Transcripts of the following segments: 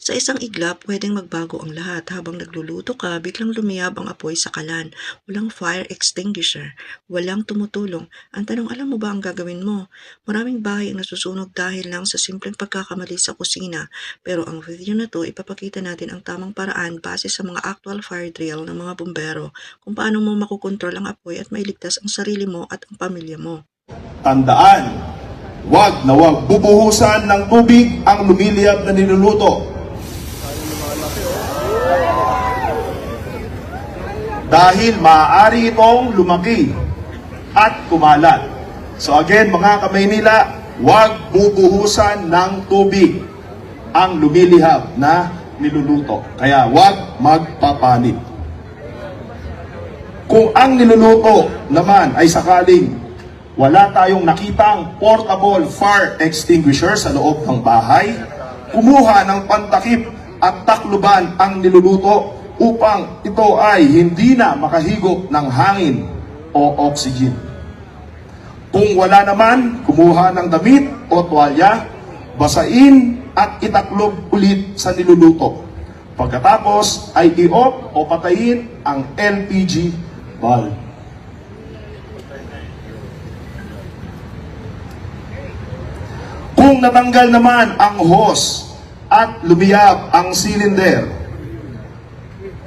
Sa isang iglap, pwedeng magbago ang lahat. Habang nagluluto ka, biglang lumiyab ang apoy sa kalan. Walang fire extinguisher. Walang tumutulong. Ang tanong, alam mo ba ang gagawin mo? Maraming bahay ang nasusunog dahil lang sa simpleng pagkakamali sa kusina. Pero ang video na to, ipapakita natin ang tamang paraan base sa mga actual fire drill ng mga bumbero kung paano mo makukontrol ang apoy at mailigtas ang sarili mo at ang pamilya mo. Tandaan, wag na wag bubuhusan ng tubig ang lumiliyab na niluluto. Dahil maaari itong lumaki at kumalat. So again, mga Kamaynila, wag bubuhusan ng tubig ang lumilihab na niluluto. Kaya wag magpapanik. Kung ang niluluto naman ay sakaling wala tayong nakitang portable fire extinguisher sa loob ng bahay, kumuha ng pantakip at takluban ang niluluto upang ito ay hindi na makahigop ng hangin o oxygen. Kung wala naman, kumuha ng damit o tuwalya, basain at itaklob ulit sa niluluto. Pagkatapos ay i-off o patayin ang LPG bulb. Kung natanggal naman ang hose at lumiyab ang cylinder,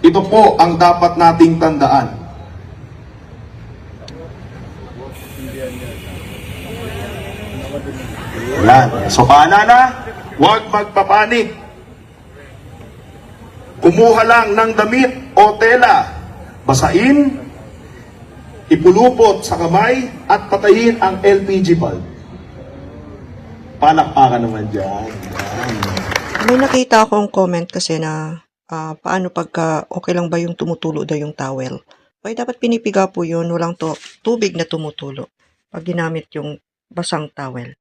ito po ang dapat nating tandaan. Yan. So paalala, huwag magpapanik. Kumuha lang ng damit o tela, basain, ipulupot sa kamay at patayin ang LPG bulb. Palakpakan naman dyan. May nakita akong comment kasi na paano pagka okay lang ba yung tumutulo daw yung towel. Okay, dapat pinipiga po yun, walang tubig na tumutulo pag ginamit yung basang towel.